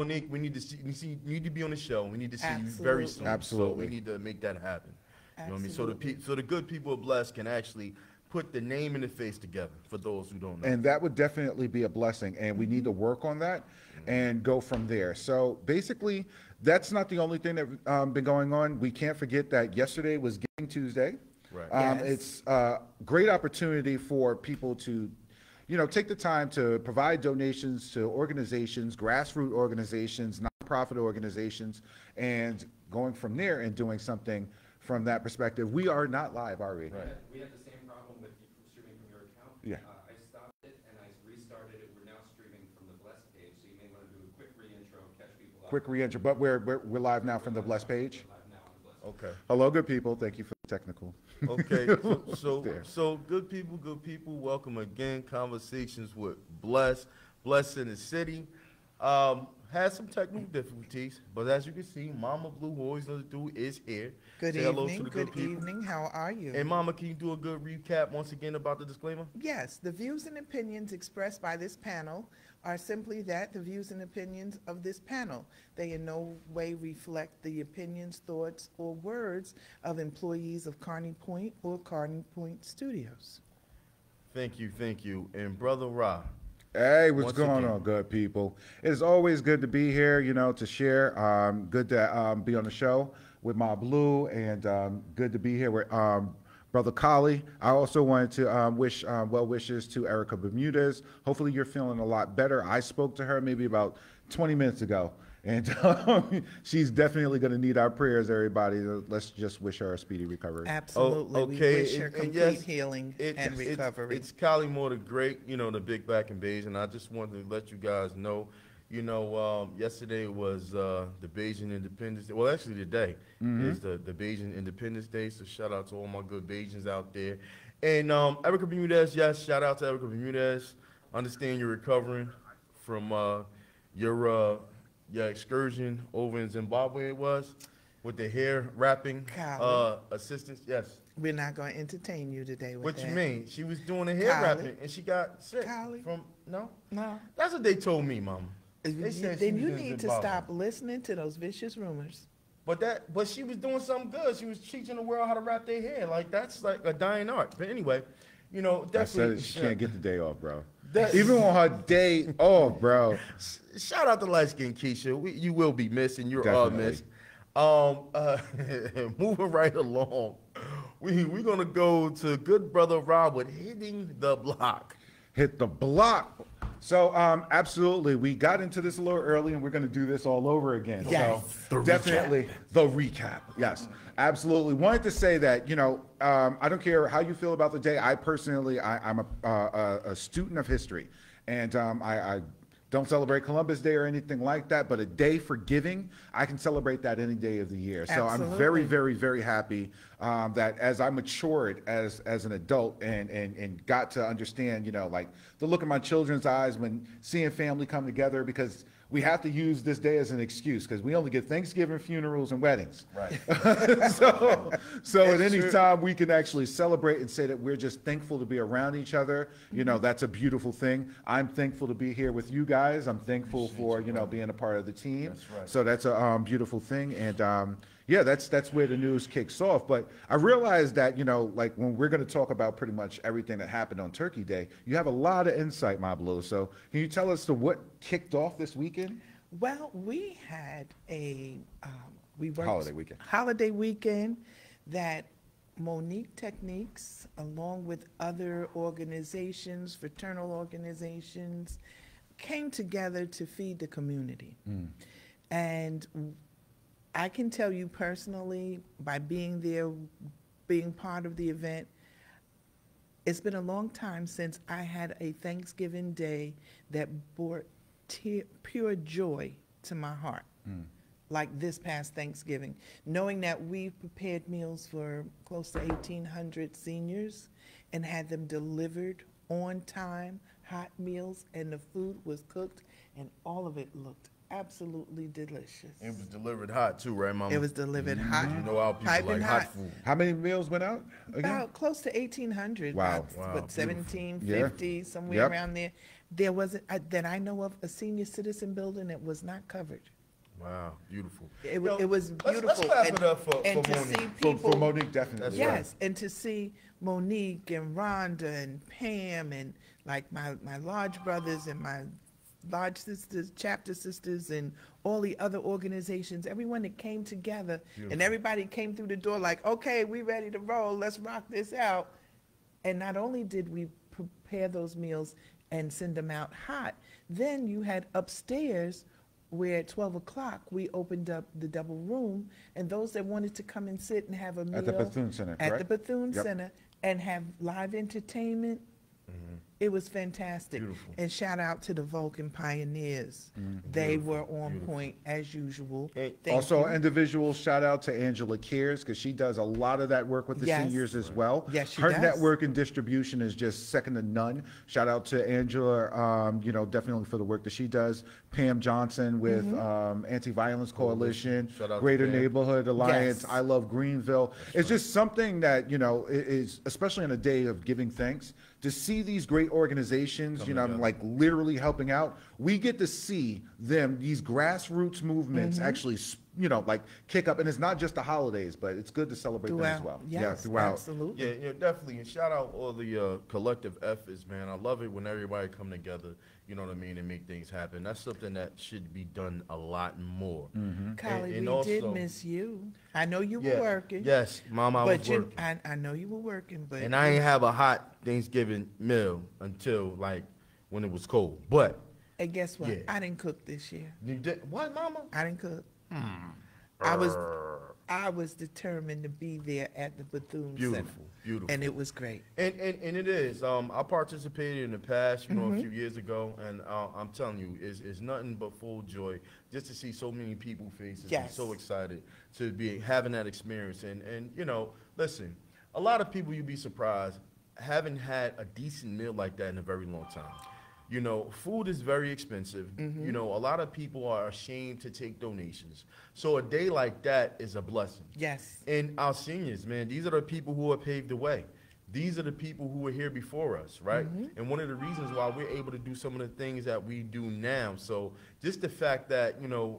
Monique, we need to see, you need to be on the show. We need to see you very soon. Absolutely. Absolutely. So we need to make that happen. You know what I mean? So the good people of B.L.E.S.C can actually put the name and the face together for those who don't know. And that would definitely be a blessing, and we need to work on that and go from there. So basically, that's not the only thing that been going on. We can't forget that yesterday was Giving Tuesday. Right. Yes. It's a great opportunity for people to, take the time to provide donations to organizations, grassroots organizations, nonprofit organizations, and going from there and doing something from that perspective. We are not live, are we? Right. We had the same problem with you streaming from your account. Yeah. I stopped it and I restarted it. We're now streaming from the B.L.E.S.C page, so you may want to do a quick re-intro, catch people up. Quick re-entry, but we're live now from the B.L.E.S.C page. Live now on the B.L.E.S.C. Okay. Hello, good people. Thank you for the technical. Okay, There. so good people, welcome again. Conversations with B.L.E.S.C in the city. Had some technical difficulties, but as you can see, Mama Blue, who always knows what to do, is here. Good Say hello to evening. the Good people. evening. How are you? And Mama, can you do a good recap once again about the disclaimer? Yes, the views and opinions expressed by this panel are simply that, the views and opinions of this panel. They in no way reflect the opinions, thoughts, or words of employees of Kearney Point or Kearney Point Studios. Thank you. And Brother Ra. Hey, what's Once going again. on, good people? It's always good to be here, to share. Good to be on the show with my Blue, and good to be here with Brother Collie. I also wanted to wish well wishes to Erica Bermudez. Hopefully you're feeling a lot better. I spoke to her maybe about 20 minutes ago, and she's definitely going to need our prayers, everybody. Let's just wish her a speedy recovery. Absolutely. okay, We wish her and complete yes, healing and recovery. It's Callie Moore the Great, the big black invasion. I just wanted to let you guys know, yesterday was the Bayesian Independence Day. Well, actually today is the Bayesian Independence Day, so shout out to all my good Bayesians out there. And Erica Bermudez, yes, shout out to Erica Bermudez. Understand you're recovering from your excursion over in Zimbabwe, it was, with the hair wrapping Callie. assistance. Yes. We're not going to entertain you today with What that. you mean? She was doing the hair Callie. wrapping and she got sick Callie. from, no? No. That's what they told me, Mama. They said she Then was you in need to Zimbabwe. stop listening to those vicious rumors. But she was doing something good. She was teaching the world how to wrap their hair. Like, that's like a dying art. But anyway, I definitely. said she can't get the day off, bro. That- Even on her day off, bro. Shout out to light skin Keisha. You will be missed, and you're Definitely. missed. Moving right along, we're gonna go to good brother Rob with hitting the block. Hit the block. So absolutely, we got into this a little early, and we're going to do this all over again. Yes. So definitely the recap. Yes, absolutely. Wanted to say that I don't care how you feel about the day. I personally, I'm a student of history, and I don't celebrate Columbus Day or anything like that, but a day for giving, I can celebrate that any day of the year. So I'm very, Absolutely. very, very happy that as I matured as an adult and got to understand, like the look in my children's eyes when seeing family come together, because we have to use this day as an excuse because we only get Thanksgiving, funerals, and weddings. Right. So at any time we can actually celebrate and say that we're just thankful to be around each other. That's a beautiful thing. I'm thankful to be here with you guys. I'm thankful for being a part of the team. That's right. So that's a beautiful thing. And yeah, that's where the news kicks off. But I realized that like when we're going to talk about pretty much everything that happened on Turkey Day, you have a lot of insight, my Blue. So can you tell us what kicked off this weekend? Well, we had we worked Holiday weekend. that Monique Techniques, along with other organizations, fraternal organizations, came together to feed the community. And I can tell you personally, by being there, being part of the event, it's been a long time since I had a Thanksgiving Day that brought pure joy to my heart, like this past Thanksgiving. Knowing that we prepared meals for close to 1,800 seniors and had them delivered on time, hot meals, and the food was cooked, and all of it looked absolutely delicious. It was delivered hot too, right, Mama? It was delivered hot. You know how people piping like hot food. How many meals went out again? About close to 1,800. Wow. But Wow, 1,750, somewhere Yep. around there. There wasn't, that I know of, a senior citizen building that was not covered. Wow, beautiful. It was beautiful. Let's clap it up for And to Monique. see For people, Monique, definitely. That's yeah. yes, and to see Monique and Rhonda and Pam and like my large brothers and my large sisters, chapter sisters, and all the other organizations, everyone that came together, and everybody came through the door like, okay, we ready to roll, let's rock this out. And not only did we prepare those meals and send them out hot, then you had upstairs where at 12 o'clock we opened up the double room, and those that wanted to come and sit and have a meal At the Bethune Center, at the correct? Bethune Yep. Center and have live entertainment. It was fantastic. Beautiful. And shout out to the Vulcan Pioneers. They were on point as usual. And Thank Also, you. individual shout out to Angela Kears, because she does a lot of that work with the Yes. seniors as well. Yes, she Her does. network and distribution is just second to none. Shout out to Angela, definitely for the work that she does. Pam Johnson with Anti-Violence Coalition, Shout out to Greater Pam. Neighborhood Alliance, Yes. I Love Greenville. It's just something that, is, especially on a day of giving thanks, to see these great organizations, together. like literally helping out. We get to see them, these grassroots movements actually, like kick up. And it's not just the holidays, but it's good to celebrate them as Throughout, well. yes, throughout. absolutely. Yeah, definitely. And shout out all the collective efforts, man. I love it when everybody come together, you know what I mean, and make things happen. That's something that should be done a lot more. Collie, and we did also- miss you. I know you Yeah, were working. Yes, Mom, I was But working. I know you were working, but. And I ain't have a hot Thanksgiving meal until, like, when it was cold. But, And guess what? Yeah. I didn't cook this year. you did, what, Mama? I didn't cook. Hmm. I was determined to be there at the Bethune Center. Beautiful, beautiful. And it was great. And it is. I participated in the past, a few years ago, and I'm telling you, it's nothing but full joy just to see so many people faces and Yes. so excited to be having that experience. And listen, a lot of people, you'd be surprised, haven't had a decent meal like that in a very long time. Food is very expensive. A lot of people are ashamed to take donations. So a day like that is a blessing. Yes. And our seniors, man, these are the people who have paved the way. These are the people who were here before us, right? And one of the reasons why we're able to do some of the things that we do now. So just the fact that,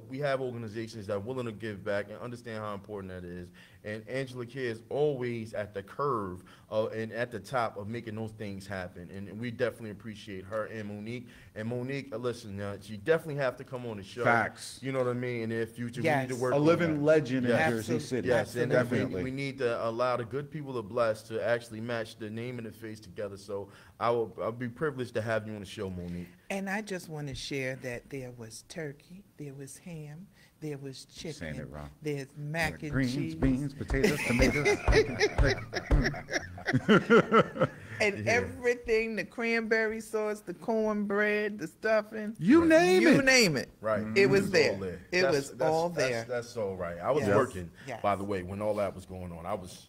we have organizations that are willing to give back and understand how important that is. And Angela Care is always at the curve and at the top of making those things happen. And we definitely appreciate her and Monique. And Monique, listen, she definitely have to come on the show. Facts. You know what I mean? In the future, we Yes. need to work A on living that. legend in Yes. Jersey City. Yes, and definitely. we need to allow the good people of B.L.E.S.C to actually match the name and the face together. So I'll be privileged to have you on the show, Monique. And I just want to share that there was turkey, there was ham, there was Saying chicken, it wrong. there's mac and Greens, cheese. beans, potatoes, tomatoes. And everything, the cranberry sauce, the cornbread, the stuffing. You name You it. name it. Right. It was all there. It That's- was that's- all that's- there. That's all right. I was Yes. working, Yes. by the way, when all that was going on. I was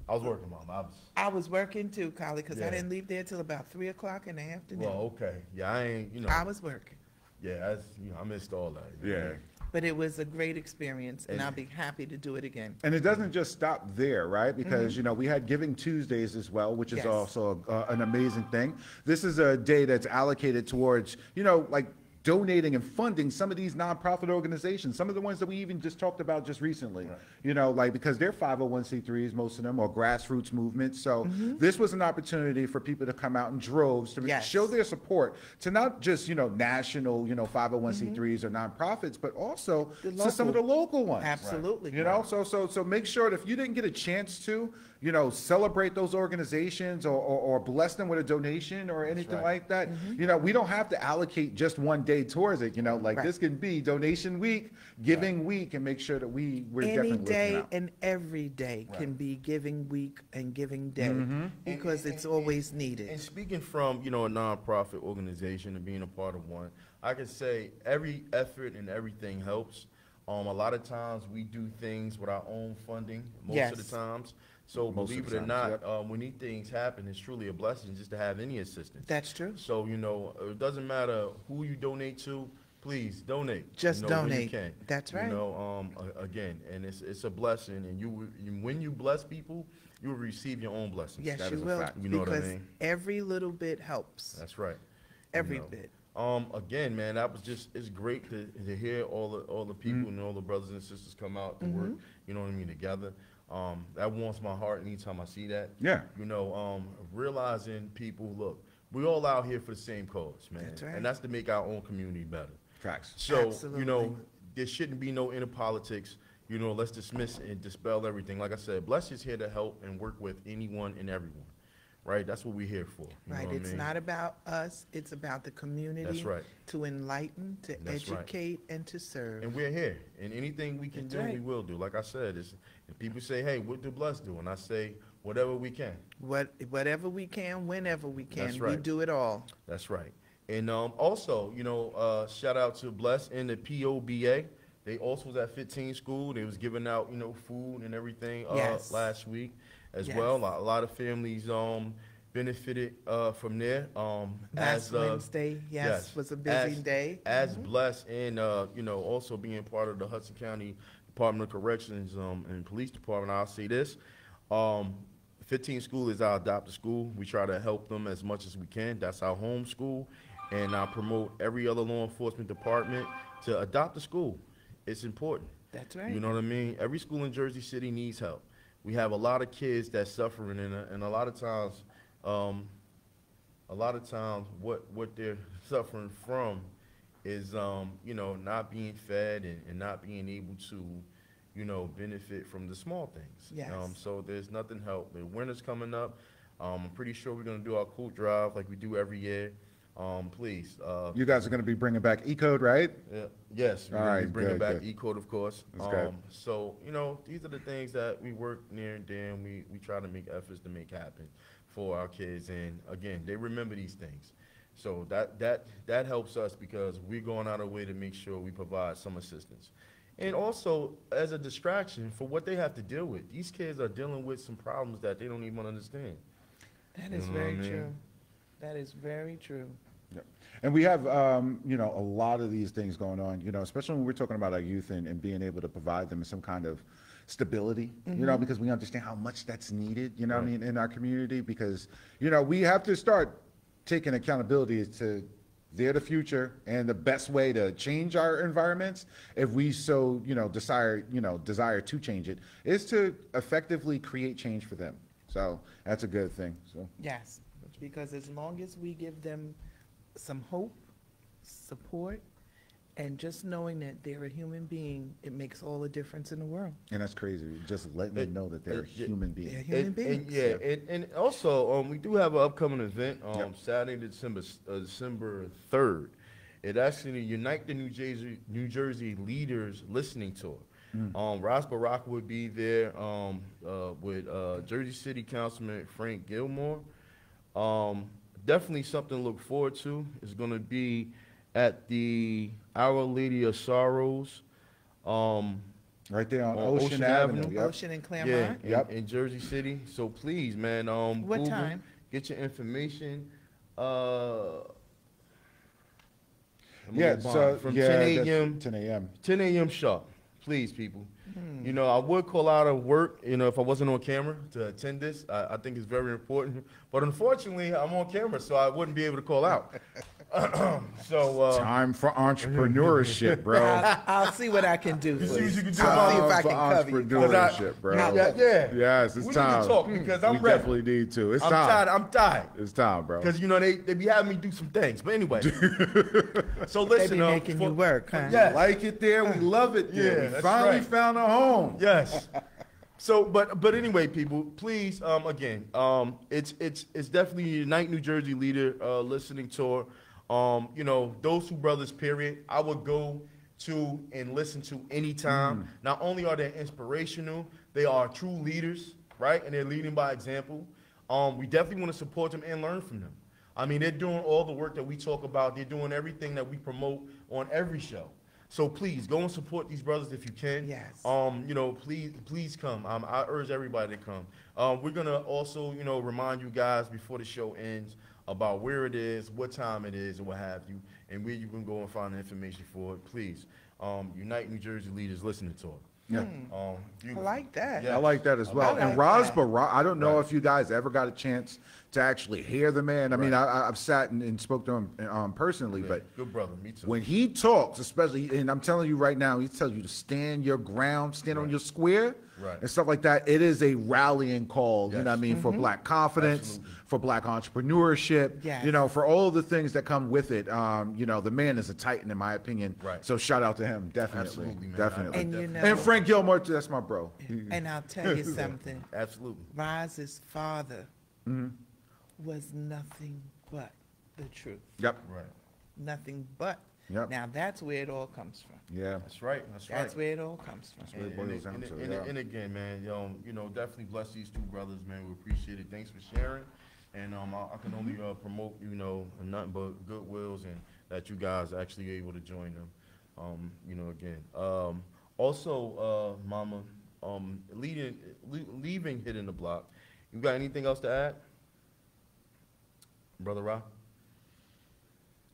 working, Mom. I was working too, Collie, because Yeah. I didn't leave there till about 3 o'clock in the afternoon. Well, okay. Yeah, I ain't, I was working. yeah, I missed all that. Yeah. But it was a great experience, and And- I'll be happy to do it again. And it doesn't just stop there, right? Because, we had Giving Tuesdays as well, which is Yes. also an amazing thing. This is a day that's allocated towards, like donating and funding some of these nonprofit organizations, some of the ones that we even just talked about just recently, because they're 501c3s, most of them, or grassroots movements. So this was an opportunity for people to come out in droves to Yes. show their support to not just, national, 501c3s or nonprofits, but also The to some of the local ones. Absolutely. So make sure that if you didn't get a chance to, celebrate those organizations or bless them with a donation or anything right. like that, we don't have to allocate just one day towards it, Right. this can be donation week, giving week, and make sure that we're Any definitely looking day out. and every day can be giving week and giving day, because it's always And needed. speaking from, a nonprofit organization and being a part of one, I can say every effort and everything helps. A lot of times we do things with our own funding, most of Yes. the times. So Most of believe the it or times, not, when these things happen, it's truly a blessing just to have any assistance. That's true. So, it doesn't matter who you donate to, please donate. Just when you donate. can. That's right. Again, and it's a blessing, and when you bless people, you will receive your own blessings. Yes, That you is a will, fact. You know what I because mean? every little bit helps. That's right. every know. bit. Again, man, that was just, it's great to hear all the people and all the brothers and sisters come out to work, you know what I mean, together. That warms my heart anytime I see that. Yeah. You know, realizing people, look, we all out here for the same cause, man. That's right. And that's to make our own community better. Facts. So, Absolutely. you know, there shouldn't be no inner politics. You know, let's dismiss and dispel everything. Like I said, B.L.E.S.C is here to help and work with anyone and everyone. Right? That's what we're here for. You Right, know what it's I mean? not about us, it's about the community. That's right. To enlighten, to That's right. educate, and to serve. And we're here. And anything we can That's do, right. we will do. Like I said, if people say, hey, what do B.L.E.S.C do? And I say, whatever we can. Whatever we can, whenever we can, That's we right. do it all. That's right. And also, you know, shout out to B.L.E.S.C and the POBA. They also was at 15 school. They was giving out, you know, food and everything Yes. last week as Yes. well. A lot of families benefited from there. Last Wednesday, yes, was a busy day. As B.L.E.S.C and, you know, also being part of the Hudson County Department of Corrections and Police Department, I'll say this. 15 school is our adopted school. We try to help them as much as we can. That's our home school. And I promote every other law enforcement department to adopt a school. It's important. That's right. You know what I mean? Every school in Jersey City needs help. We have a lot of kids that's suffering, and a lot of times what they're suffering from is, you know, not being fed and not being able to, you know, benefit from the small things. Yes. So there's nothing help. The winter's coming up. I'm pretty sure we're going to do our coat drive like we do every year. Please. You guys are going to be bringing back E-Code, right? Yes, we're All going to right, be bringing good, back good. E-Code, of course. That's good. So, you know, these are the things that we work near and dear, and we try to make efforts to make happen for our kids. And again, they remember these things. So that helps us because we're going out of our way to make sure we provide some assistance. And also, as a distraction for what they have to deal with, these kids are dealing with some problems that they don't even understand. That You is know what I very mean? true. That is very true. Yep. And we have, you know, a lot of these things going on, you know, especially when we're talking about our youth and being able to provide them some kind of stability, you know, because we understand how much that's needed, you know what I Right. mean, in our community, because, you know, we have to start taking accountability to they're the future, and the best way to change our environments, if we so, you know, desire to change it, is to effectively create change for them. So that's a good thing, so. Yes, because as long as we give them some hope, support, and just knowing that they're a human being, it makes all the difference in the world. And that's crazy, just letting them know that they're a human being. They're human beings. And also, we do have an upcoming event Yep. Saturday, December 3rd. It actually Unite the New Jersey Leaders Listening Tour. Ross Barack would be there with Jersey City Councilman Frank Gilmore. Definitely something to look forward to. It's going to be at the Our Lady of Sorrows. Right there on On Ocean Ocean Avenue. Avenue. Yep. Ocean and Yeah, Claremont. Yep. in Jersey City. So please, man, What Google, time? get your information. Yeah, so, from yeah, 10 that's a.m. 10 a.m. 10 a.m. sharp. Please, people. You know, I would call out of work, you know, if I wasn't on camera to attend this. I think it's very important. But unfortunately, I'm on camera, so I wouldn't be able to call out. So, Time for entrepreneurship, bro. I'll see what I can do. You see what you can do? I'll see if I Time can for cover you. entrepreneurship, bro. yeah. Yes, it's We time. need to talk because I'm we ready. definitely need to. It's I'm time. tired. I'm tired. It's time, bro. Because, you know, they be having me do some things. But anyway. So They listen. be making you work, huh? Yes. Like it there, we love it there. Yeah, we that's finally right. found a home. Yes. So, but anyway, people, please, again, it's definitely Unite New Jersey Leader listening tour. You know, those two brothers, period, I would go to and listen to anytime. Not only are they inspirational, they are true leaders, right? And they're leading by example. We definitely want to support them and learn from them. I mean, they're doing all the work that we talk about. They're doing everything that we promote on every show. So please go and support these brothers if you can. Yes. You know, please come. I urge everybody to come. We're gonna also, you know, remind you guys before the show ends about where it is, what time it is, and what have you, and where you can go and find the information for it. Please, Unite New Jersey Leaders listening to it. Yeah. I beautiful. like that. Yeah. I like that as well. I And like Roz that. Barra, I don't know Right. if you guys ever got a chance to actually hear the man. I mean, Right. I've sat and spoke to him personally, Yeah, but good brother, me too. when he talks, especially, and I'm telling you right now, he tells you to stand your ground, stand on Right. your square, Right. and stuff like that. It is a rallying call, you know what I Yes. mean, for black confidence, Absolutely. for black entrepreneurship, Yes. you know, for all the things that come with it. You know, the man is a titan, in my opinion. Right. So shout out to him, definitely, Absolutely, man. definitely. And you know, And Frank Gilmore, too, that's my bro. and I'll tell you something. Absolutely. Roz's father Mm-hmm. was nothing but the truth. Yep. Right. Nothing but. Yep. Now that's where it all comes from. Yeah. That's right. That's right. That's where it all comes from. what it boils down to, yeah. And again, man, you know, definitely bless these two brothers, man. We appreciate it. Thanks for sharing. And I can only promote, you know, nothing but goodwills and that you guys are actually able to join them. You know, again. Also, Mama, leaving Hitting the Block. You got anything else to add, Brother Ra?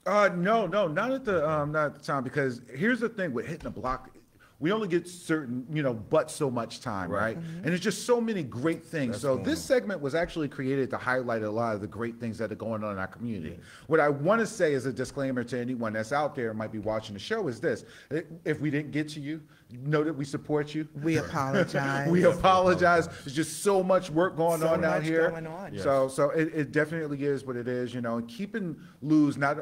No, not at the time, because here's the thing with hitting the block. We only get certain, you know, but so much time, right? And it's just so many great things. That's So going this on. segment was actually created to highlight a lot of the great things that are going on in our community. What I want to say as a disclaimer to anyone that's out there and might be watching the show is this: if we didn't get to you, know that we support you. We apologize. We apologize. There's just so much work going So on out much here. going on. Yes. So it definitely is what it is, you know, and keeping news not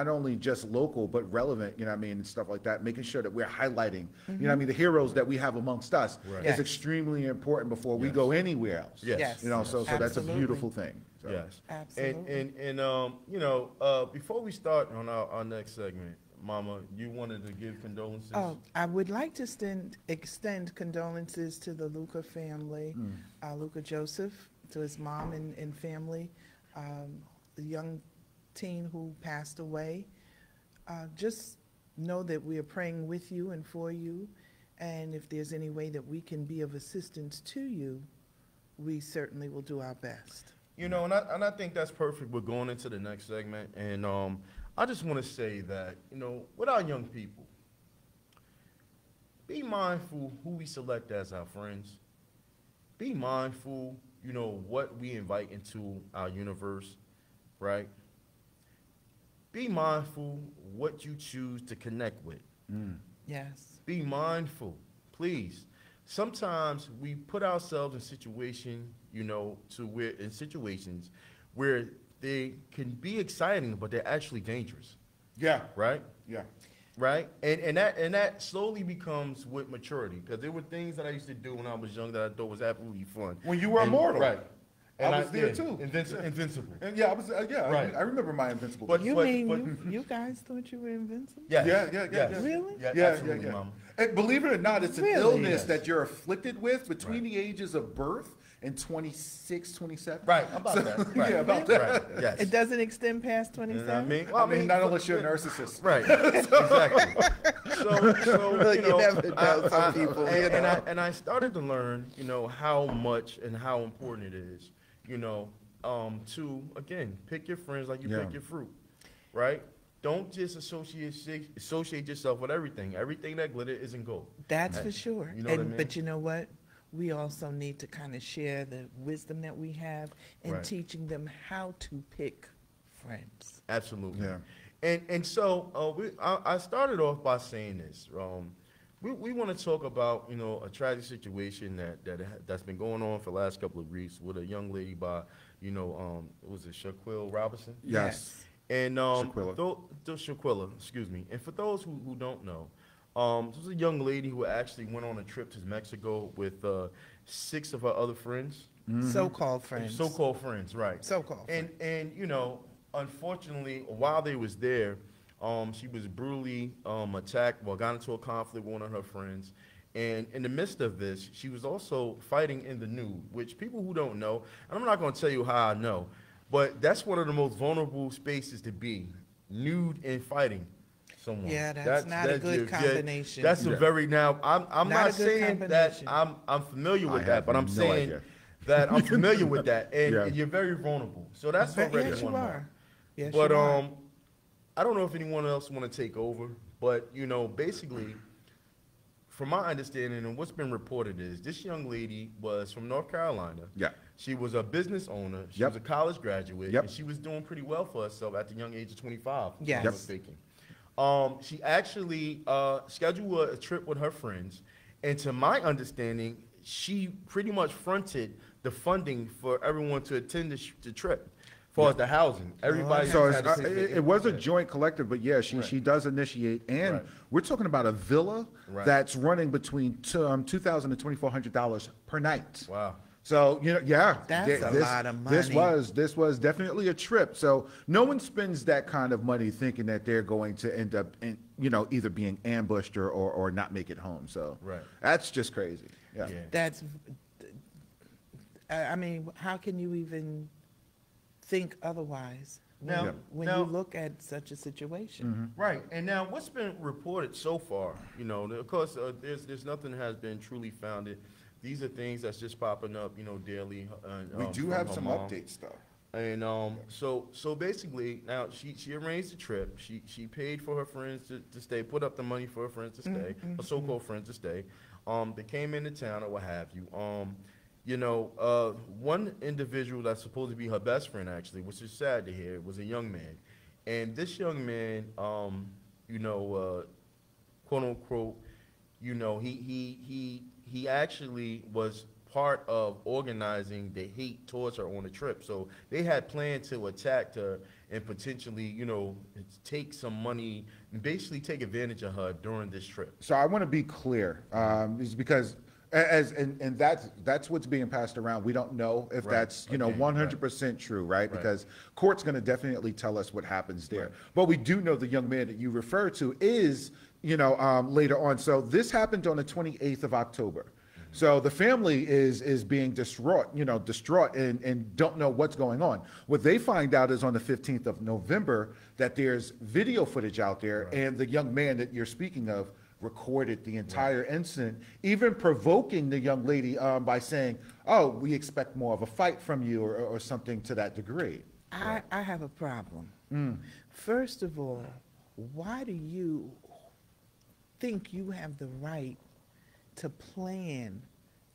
only just local but relevant, you know what I mean, and stuff like that, making sure that we're highlighting, you know what I mean, the heroes that we have amongst us Right. is Yes. extremely important before we Yes. go anywhere else. Yes. Yes. You know, so that's a Absolutely. beautiful thing. So. Yes. Absolutely. And you know, before we start on our next segment, Mama, you wanted to give condolences? Oh, I would like to extend condolences to the Luca family, Luca Joseph, to his mom and family, the young teen who passed away. Just know that we are praying with you and for you, and if there's any way that we can be of assistance to you, we certainly will do our best. You know, and I think that's perfect. We're going into the next segment, and I just want to say that, you know, with our young people, be mindful who we select as our friends. Be mindful, you know, what we invite into our universe, right? Be mindful what you choose to connect with. Yes. Be mindful, please. Sometimes we put ourselves in situations where they can be exciting, but they're actually dangerous, Yeah. right? Yeah. Right? And that slowly becomes with maturity, because there were things that I used to do when I was young that I thought was absolutely fun. When you were And- immortal. right? And I was there yeah, too. Invincible. And yeah, I was. Right. I remember my Invincible. But- You but- mean you guys thought you were invincible? Yes. Yeah. Yes. Really? Yeah, Yeah, absolutely, yeah. Mama. And believe it or not, it's an Really? illness Yes. that you're afflicted with between Right. the ages of birth and 26, 27. Right, about So- that. Right. Yeah, about that. Right. Yes. It doesn't extend past You know 27? what I mean? I mean, not unless you're a narcissist. Right, exactly. So You you know, never know some people, you know. and I started to learn, you know, how much and how important it is, you know, to again pick your friends like you Yeah. pick your fruit, right? Don't just associate yourself with everything. Everything that glitter isn't gold. That's for sure. You know what I And mean? but you know what? We also need to kind of share the wisdom that we have in Right. teaching them how to pick friends. Absolutely. Yeah. And so I started off by saying this. We want to talk about, you know, a tragic situation that's been going on for the last couple of weeks with a young lady by, you know, was it Shaquille Robinson? Yes. And Shaquilla. Shaquilla, excuse me. And for those who don't know, this was a young lady who actually went on a trip to Mexico with 6 of her other friends. So-called friends. So-called friends, right. So-called friends. And you know, unfortunately, while they was there, she was brutally attacked, got into a conflict with one of her friends. And in the midst of this, she was also fighting in the nude, which people who don't know, and I'm not going to tell you how I know, but that's one of the most vulnerable spaces to be, nude and fighting someone. Yeah, that's not a good combination. That's a very, now, I'm Not not a good saying that combination. I'm familiar with I that, have but I'm no saying idea. that I'm familiar with that, and Yeah. you're very vulnerable. So that's But already yes, one you more. are. Yes, But you are. I don't know if anyone else want to take over, but you know, basically, from my understanding and what's been reported is this young lady was from North Carolina. Yeah. She was a business owner. She Yep. was a college graduate. Yep. And she was doing pretty well for herself at the young age of 25, if I'm Yes. not mistaken. She actually scheduled a trip with her friends. And to my understanding, she pretty much fronted the funding for everyone to attend the trip. As far as the housing, everybody. So had to pay for it was a 80%. joint collective, but yeah, she Right. does initiate, and Right. we're talking about a villa Right. that's running between $2,000 and $2,400 per night. Wow. So yeah, That's a lot of This money. was definitely a trip. So no one spends that kind of money thinking that they're going to end up either being ambushed or not make it home. So Right. that's just crazy. Yeah. Yeah. That's, I mean, how can you even think otherwise Now- when now- you look at such a situation? Mm-hmm. Right, and now what's been reported so far, of course, there's nothing has been truly founded. These are things that's just popping up, daily. We do from have her some mom. updates though. And so basically, now she arranged the trip. She paid for her friends to stay, put up the money for her friends to stay, her so-called friends to stay. They came into town or what have you. One individual that's supposed to be her best friend, actually, which is sad to hear, was a young man. And this young man, quote unquote, he actually was part of organizing the hate towards her on the trip. So they had planned to attack her and potentially, take some money and basically take advantage of her during this trip. So I want to be clear, is because and that's what's being passed around. We don't know if Right. that's Okay. 100% true, right? Right. Because court's going to definitely tell us what happens there. Right. But we do know the young man that you refer to is later on. So this happened on the 28th of October. So the family is being distraught and don't know what's going on. What they find out is on the 15th of November that there's video footage out there, and the young man that you're speaking of recorded the entire incident, even provoking the young lady by saying, "Oh, we expect more of a fight from you," or something to that degree. I have a problem. First of all, why do you think you have the right to plan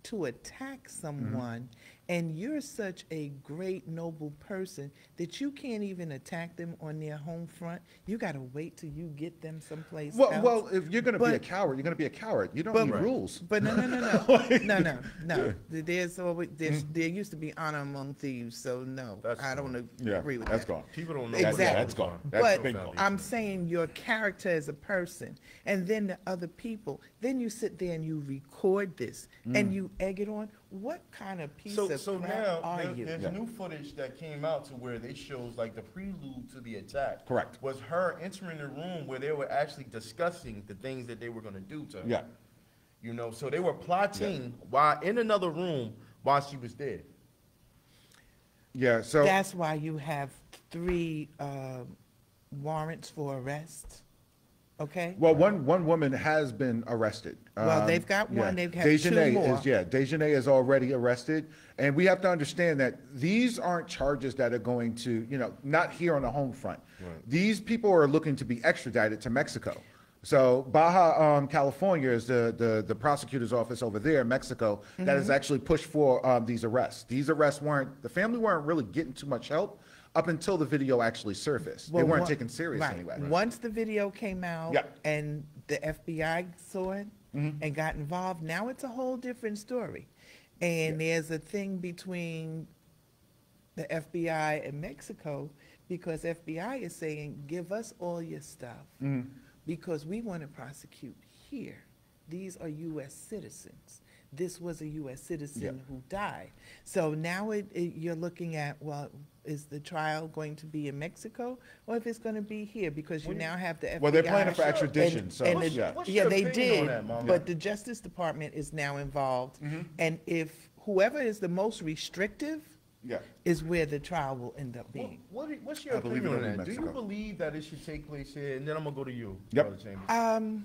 to attack someone, and you're such a great, noble person that you can't even attack them on their home front? You got to wait till you get them someplace else. Well, if you're going to be a But- coward, you're going to be a coward. You don't But- need rules. But no. There's always there used to be honor among thieves, so no, That's I don't Yeah, agree with that's that. gone. People don't know. Exactly. what That's goes gone. on. That's But been gone. I'm saying your character as a person, and then the other people, then you sit there and you record this, and you egg it on. What kind of piece So of crap now are you? there's Yeah. new footage that came out to where they shows like the prelude to the attack. Correct. Was her entering the room where they were actually discussing the things that they were going to do to her. Yeah. So they were plotting while in another room while she was there. Yeah. So That's why you have 3 warrants for arrest. Okay. well, one woman has been arrested. Well, they've got one, they've had 2 Dejanay more. Dejanay is already arrested, and we have to understand that these aren't charges that are going to, not here on the home front. Right. These people are looking to be extradited to Mexico. So Baja, California is the prosecutor's office over there in Mexico that has actually pushed for these arrests. These arrests the family weren't really getting too much help up until the video actually surfaced. They Well, weren't one- taken serious right. anyway. Once the video came out Yeah. and the FBI saw it and got involved, now it's a whole different story. And there's a thing between the FBI and Mexico because FBI is saying, give us all your stuff because we want to prosecute here. These are U.S. citizens. This was a U.S. citizen who died. So now you're looking at, well, is the trial going to be in Mexico or if it's going to be here? Because you now have the FBI. Well, they're planning for extradition, And- so, and the- yeah. What's yeah, your they opinion on did, that, Mama? but the Justice Department is now involved. And if whoever is the most restrictive Yeah. is where the trial will end up being. What's your I believe opinion on it'll be that? Do you Mexico. believe that it should take place here? And then I'm gonna go to you, Yep. Brother Chambers.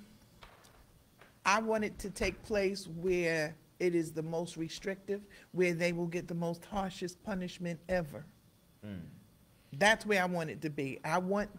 I want it to take place where it is the most restrictive, where they will get the most harshest punishment ever. That's where I want it to be. I want,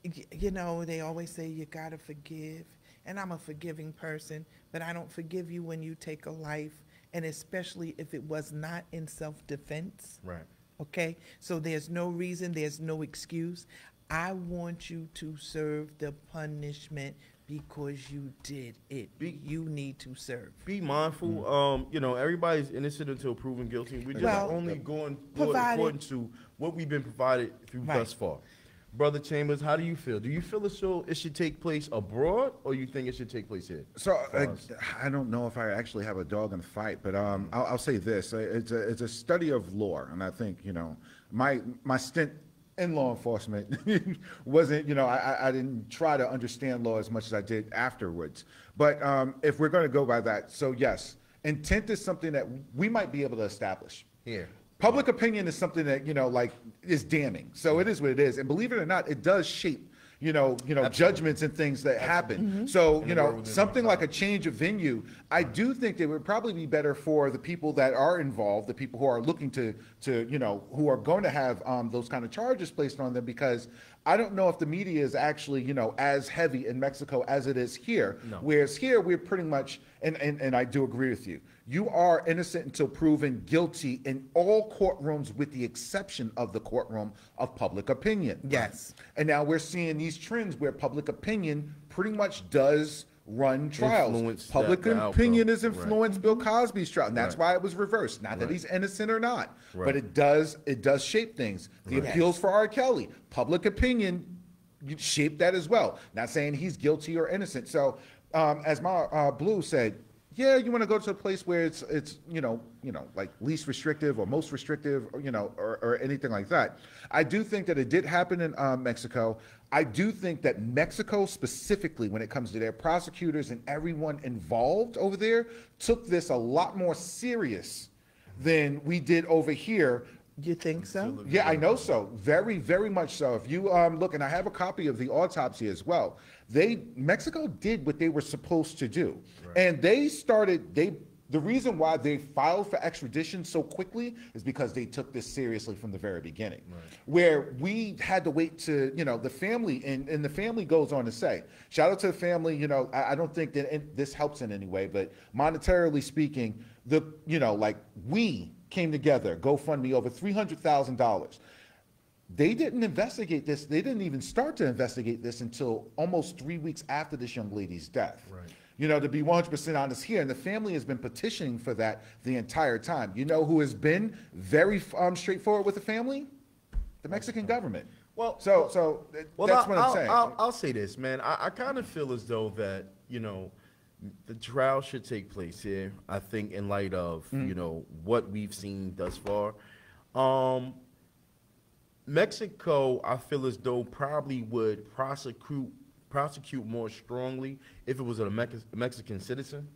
they always say you gotta forgive. and I'm a forgiving person, but I don't forgive you when you take a life, and especially if it was not in self-defense. Right. Okay? So there's no reason, there's no excuse. I want you to serve the punishment because you did it. You need to serve. Be mindful. You know, everybody's innocent until proven guilty. We're just Well, only going provided- according to what we've been provided through Right. thus far. Brother Chambers, how do you feel? Do you feel as though it should take place abroad, or you think it should take place here? So For us? I don't know if I actually have a dog in the fight, but I'll say this: it's a study of law, and I think my stint in law enforcement wasn't I didn't try to understand law as much as I did afterwards. But if we're going to go by that, so yes, intent is something that we might be able to establish Here. Public opinion is something that is damning. So it is what it is, and believe it or not, it does shape judgments and things that happen. So And the world is something on like a top. change of venue, I do think it would probably be better for the people that are involved, the people who are looking to who are going to have those kind of charges placed on them, because I don't know if the media is actually as heavy in Mexico as it is here. No. Whereas here we're pretty much, and I do agree with you. You are innocent until proven guilty in all courtrooms, with the exception of the courtroom of public opinion. Yes. And now we're seeing these trends where public opinion pretty much does run trials. Influence Public the opinion outcome. has influenced Bill Cosby's trial, and that's Right. why it was reversed. Not that Right. he's innocent or not, Right. but it does shape things. The Right. appeals for R. Kelly, public opinion shaped that as well. Not saying he's guilty or innocent. So, as my Blue said, yeah, you want to go to a place where it's like least restrictive or most restrictive, or anything like that. I do think that it did happen in Mexico. I do think that Mexico specifically, when it comes to their prosecutors and everyone involved over there, took this a lot more serious than we did over here. You think so? Yeah, I know so. Very, very much so. If you look, and I have a copy of the autopsy as well. Mexico did what they were supposed to do, and the reason why they filed for extradition so quickly is because they took this seriously from the very beginning. Where we had to wait to, the family, and the family goes on to say, shout out to the family. I don't think that this helps in any way, but monetarily speaking, we came together, GoFundMe, over $300,000. They didn't investigate this. They didn't even start to investigate this until almost 3 weeks after this young lady's death. Right. To be 100% honest here, and the family has been petitioning for that the entire time. You know who has been very straightforward with the family? The Mexican government. Well, that's what I'm saying. I'll say this, man. I kind of feel as though that, the trial should take place here. I think in light of, what we've seen thus far. Mexico, I feel as though probably would prosecute more strongly if it was a Mexican citizen.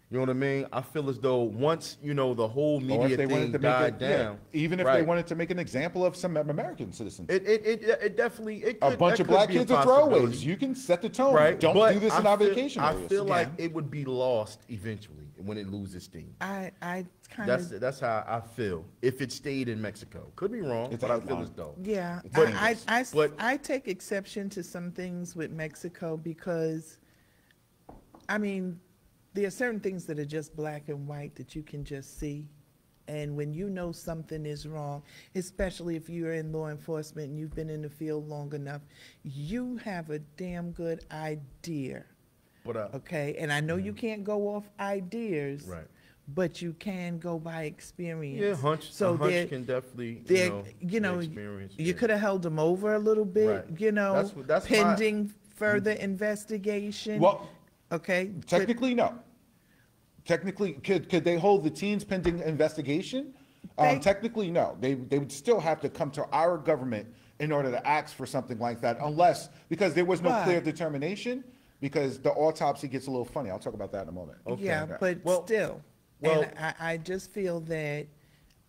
You know what I mean? I feel as though once, the whole Or media if they wanted thing to died make it, down. even if they wanted to make an example of some American citizens. It definitely, it could, A bunch that of could black be a kids are possibility. throwaways. You can set the tone. Right, Don't but do this I in our feel- vacation I areas. feel like Yeah. it would be lost eventually when it loses steam. I kind of That's how I feel. If it stayed in Mexico, could be wrong, It's but I a feel line. as though. Yeah, But- I take exception to some things with Mexico because, I mean, there are certain things that are just black and white that you can just see. And when you know something is wrong, especially if you're in law enforcement and you've been in the field long enough, you have a damn good idea, But okay? And I know you can't go off ideas, Right. but you can go by experience. yeah, hunch. So a hunch there- can definitely, there, experience. you yeah. could have held them over a little bit, Right. That's my- pending further investigation. Well, Okay. technically, no. Technically, could they hold the teens pending investigation? They- Technically, no. They would still have to come to our government in order to ask for something like that, because there was no But- clear determination, because the autopsy gets a little funny. I'll talk about that in a moment. Okay. Yeah, but Well- still, well- and I just feel that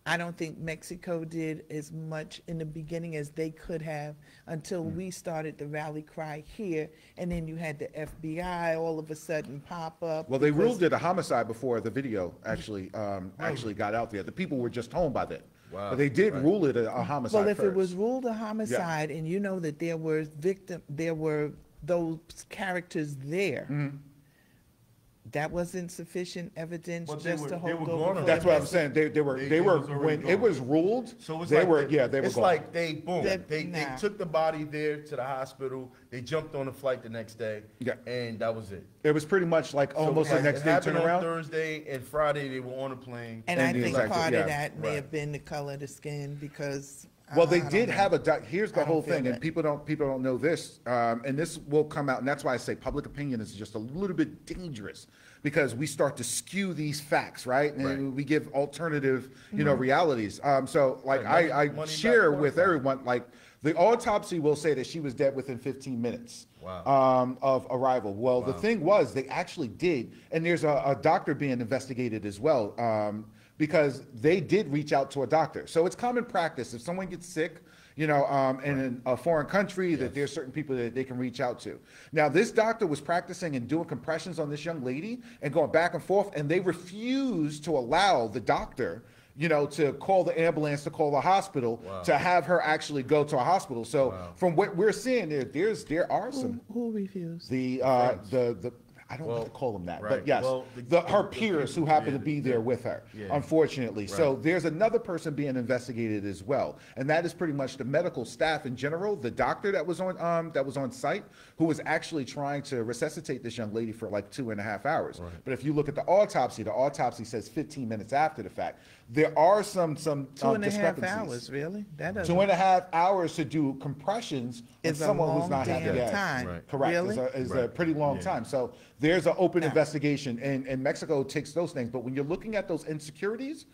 I don't think Mexico did as much in the beginning as they could have until we started the rally cry here, and then you had the FBI all of a sudden pop up. Well, they because- ruled it a homicide before the video actually got out there. The people were just home by then. Wow. But they did Right. rule it a homicide Well, if it first. was ruled a homicide, and you know that there were those characters there, Mm-hmm. that wasn't sufficient evidence But they just were- to they hold were over. gone for on That's what I'm investigation. saying. They were was already when it gone. was ruled. So it's they like were they were it's gone. like they boom. They Nah. took the body there to the hospital. They jumped on a flight the next day. Yeah. And that was it. It was pretty much like almost So, the next it day happened on turnaround. Thursday and Friday they were on a plane. And I And think exactly, part yeah, of that may right. have been the color of the skin because. Well, they I don't did know. have a. Here's the I don't whole feel thing, and that. people don't know this, and this will come out, and that's why I say public opinion is just a little bit dangerous because we start to skew these facts, right? And Right. we give alternative, realities. So, like, Right, I money share back with qualified. everyone, like, the autopsy will say that she was dead within 15 minutes. Wow. Of arrival. Well, the thing was, they actually did, and there's a doctor being investigated as well, because they did reach out to a doctor. So it's common practice if someone gets sick, in a foreign country, that there's certain people that they can reach out to. Now, this doctor was practicing and doing compressions on this young lady and going back and forth, and they refused to allow the doctor to call the ambulance, to call the hospital, Wow. to have her actually go to a hospital. So Wow. from what we're seeing, there are some Who refused? the I don't want to call them that, right. but yes, Well, her the peers people- who happen yeah, to be there with her, yeah. unfortunately. So there's another person being investigated as well, and that is pretty much the medical staff in general. The doctor that was on site, who was actually trying to resuscitate this young lady for like 2.5 hours. Right. But if you look at the autopsy says 15 minutes after the fact. There are some 2.5 discrepancies. hours, really? That doesn't. 2.5 hours to do compressions on Is a someone who's long not having damn gas. time. Right. Correct. Really? Is a Right. pretty long Yeah. time. So there's an open Now- investigation, and Mexico takes those things. But when you're looking at those insecurities,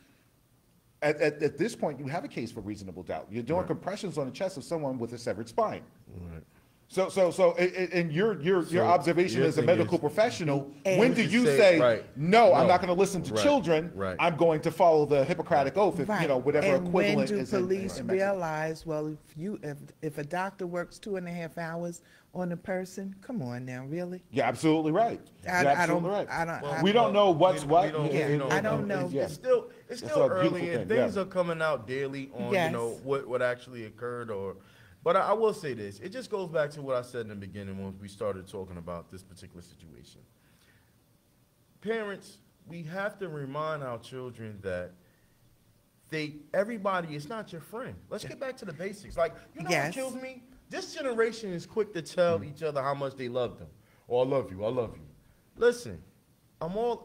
at this point, you have a case for reasonable doubt. You're doing compressions on the chest of someone with a severed spine. Right. And your So, observation your as a thing medical is- professional, And- when do You you say, say, right, no, I'm no, not going to listen to right, children. right. I'm going to follow the Hippocratic Oath, if, Right. whatever and equivalent when do is police in Mexico. realize, well, if a doctor works 2.5 hours on a person, come on now, really? You're absolutely right. I You're don't- absolutely right. I don't- We don't know what's what. We don't, Yeah, you know, I don't know. Yeah. It's still It's a early, beautiful and thing, things yeah. are coming out daily on Yes. what actually occurred. But I will say this: it just goes back to what I said in the beginning when we started talking about this particular situation. Parents, we have to remind our children that everybody is not your friend. Let's get back to the basics. Like, what Yes. kills me? This generation is quick to tell each other how much they love them. Oh, I love you. I love you. Listen, I'm all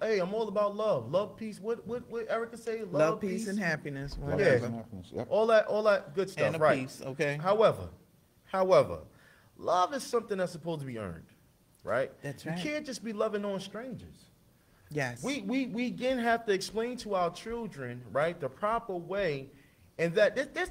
about love. Love, peace. What Erica say? Love, peace, and happiness, Yeah. whatever. Yep. All that good stuff, And a right? peace, okay? However, love is something that's supposed to be earned, right? That's right. You can't just be loving on strangers. Yes. We again have to explain to our children, right, the proper way, and that this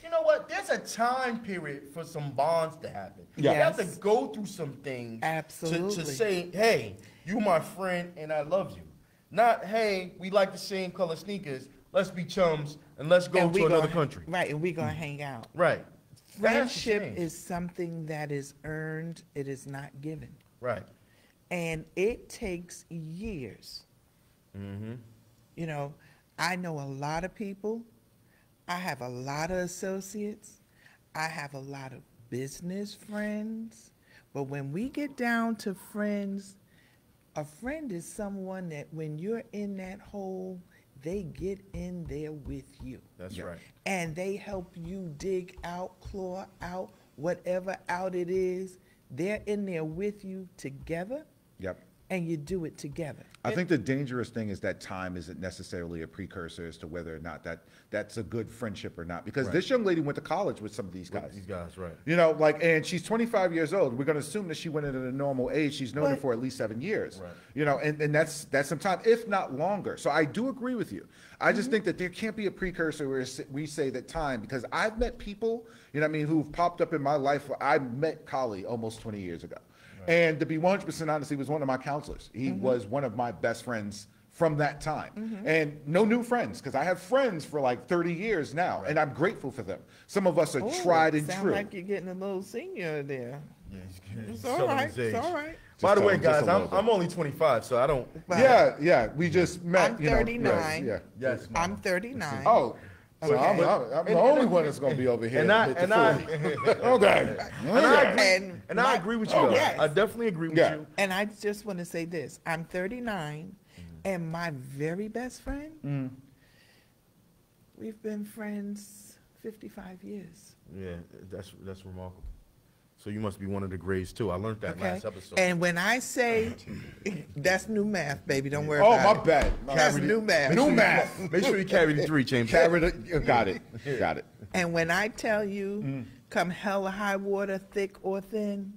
you know what? There's a time period for some bonds to happen. Yeah. You have Yes. to go through some things Absolutely. to say, hey, you my friend and I love you. Not, hey, we like the same color sneakers. Let's be chums and let's go And we to another gonna- country. Right, and we're going to hang out. Right. That has to Friendship change. is something that is earned, it is not given. Right. And it takes years. Mm-hmm. I know a lot of people. I have a lot of associates. I have a lot of business friends. But when we get down to friends, a friend is someone that when you're in that hole, they get in there with you. That's Yeah. right. And they help you dig out, claw out, whatever out it is. They're in there with you together, Yep. and you do it together. I think the dangerous thing is that time isn't necessarily a precursor as to whether or not that's a good friendship or not. Because this young lady went to college with some of these guys. These guys, right. And she's 25 years old. We're going to assume that she went in at a normal age. She's known her But- for at least 7 years. Right. And that's some time, if not longer. So I do agree with you. I Mm-hmm. just think that there can't be a precursor where we say that time, because I've met people, who've popped up in my life. I met Kali almost 20 years ago. And to be 100% honest, he was one of my counselors. He Mm-hmm. was one of my best friends from that time. And no new friends, because I have friends for like 30 years now, and I'm grateful for them. Some of us are tried and sound true. like you're getting a little senior there. Yeah, It's he's all showing right. his age. It's all right. By the way, Just a guys, little bit. I'm only 25, so I don't. But Yeah, we just met. I'm 39. Yes, I'm Mom. 39. Oh, So I'm the only one that's going to be over here. And I with the food. Okay. And I agree with you. Though. Yes. I definitely agree with Yeah. you. And I just want to say this. I'm 39, and my very best friend, we've been friends 55 years. Yeah, that's remarkable. So you must be one of the grades too. I learned that Okay? last episode. And when I say, that's new math, baby. Don't worry Oh, about my it. bad. That's new math. New math. Make sure you carry the 3, Chambers. Got it. Got it. And when I tell you, come hell or high water, thick or thin,